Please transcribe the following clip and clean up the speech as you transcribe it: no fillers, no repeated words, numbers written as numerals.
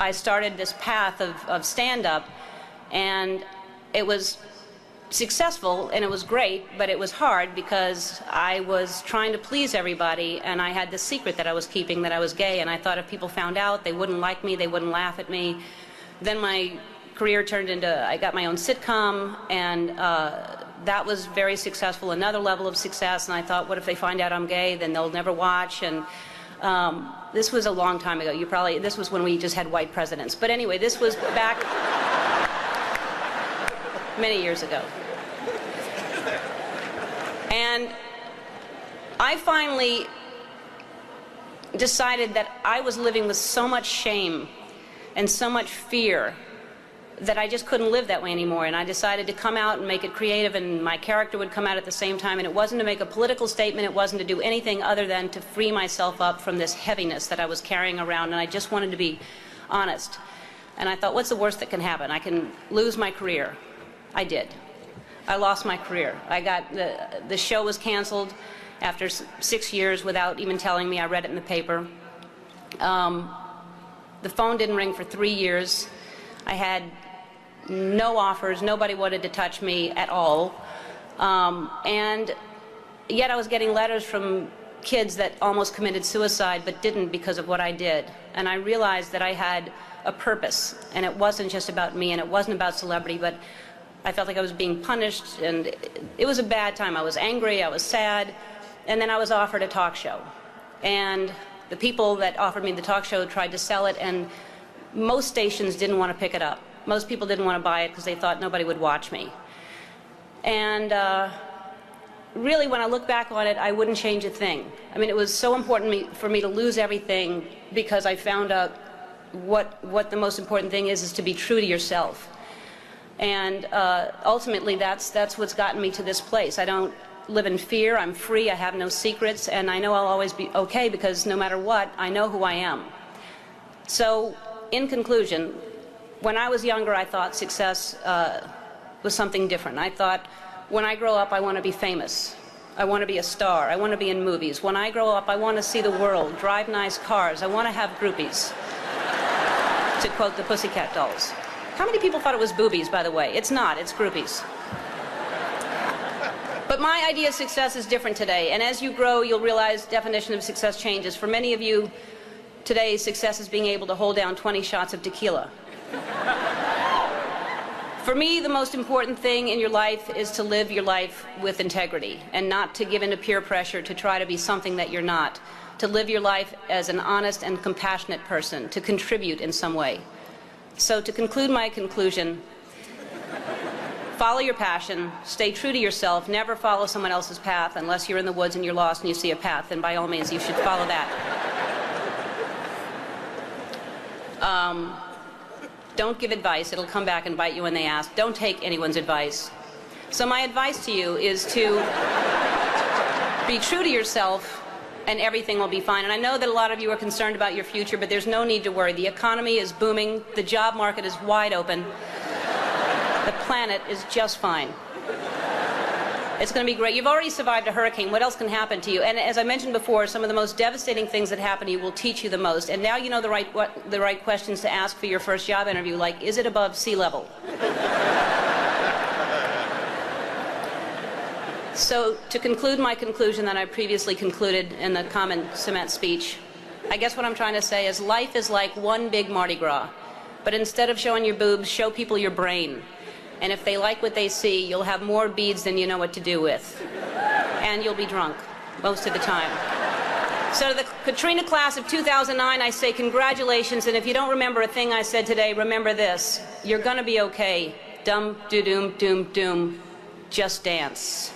I started this path of stand-up, and it was successful and it was great, but it was hard because I was trying to please everybody, and I had this secret that I was keeping, that I was gay, and I thought if people found out, they wouldn't like me, they wouldn't laugh at me. Then my career turned into, I got my own sitcom, and that was very successful, another level of success, and I thought, what if they find out I'm gay, then they'll never watch. And this was a long time ago. This was when we just had white presidents. But anyway, this was back many years ago. And I finally decided that I was living with so much shame and so much fear that I just couldn't live that way anymore. And I decided to come out and make it creative, and my character would come out at the same time. And it wasn't to make a political statement. It wasn't to do anything other than to free myself up from this heaviness that I was carrying around. And I just wanted to be honest. And I thought, what's the worst that can happen? I can lose my career. I did. I lost my career. The show was canceled after 6 years without even telling me. I read it in the paper. The phone didn't ring for 3 years. I had no offers. Nobody wanted to touch me at all. And yet I was getting letters from kids that almost committed suicide but didn't because of what I did. And I realized that I had a purpose, and it wasn't just about me, and it wasn't about celebrity, but I felt like I was being punished, and it was a bad time. I was angry, I was sad, and then I was offered a talk show. And the people that offered me the talk show tried to sell it, and most stations didn't want to pick it up. Most people didn't want to buy it because they thought nobody would watch me. And really, when I look back on it, I wouldn't change a thing. I mean, it was so important for me to lose everything because I found out what the most important thing is to be true to yourself. And ultimately, that's what's gotten me to this place. I don't live in fear. I'm free. I have no secrets. And I know I'll always be okay because no matter what, I know who I am. So, in conclusion, when I was younger, I thought success was something different. I thought, when I grow up, I want to be famous. I want to be a star. I want to be in movies. When I grow up, I want to see the world, drive nice cars. I want to have groupies, to quote the Pussycat Dolls. How many people thought it was boobies, by the way? It's not. It's groupies. But my idea of success is different today. And as you grow, you'll realize definition of success changes. For many of you, today, success is being able to hold down 20 shots of tequila. For me, the most important thing in your life is to live your life with integrity and not to give in to peer pressure to try to be something that you're not. To live your life as an honest and compassionate person, to contribute in some way. So to conclude my conclusion, follow your passion, stay true to yourself, never follow someone else's path unless you're in the woods and you're lost and you see a path, then by all means you should follow that. Don't give advice. It'll come back and bite you when they ask. Don't take anyone's advice. So my advice to you is to be true to yourself, and everything will be fine. And I know that a lot of you are concerned about your future, but there's no need to worry. The economy is booming. The job market is wide open. The planet is just fine. It's going to be great. You've already survived a hurricane. What else can happen to you? And as I mentioned before, some of the most devastating things that happen to you will teach you the most. And now you know the right questions to ask for your first job interview, like, is it above sea level? So to conclude my conclusion that I previously concluded in the common cement speech, I guess what I'm trying to say is life is like one big Mardi Gras. But instead of showing your boobs, show people your brain. And if they like what they see, you'll have more beads than you know what to do with. And you'll be drunk most of the time. So to the Katrina class of 2009, I say congratulations. And if you don't remember a thing I said today, remember this. You're going to be okay. Dum, do, doom, doom, doom. Just dance.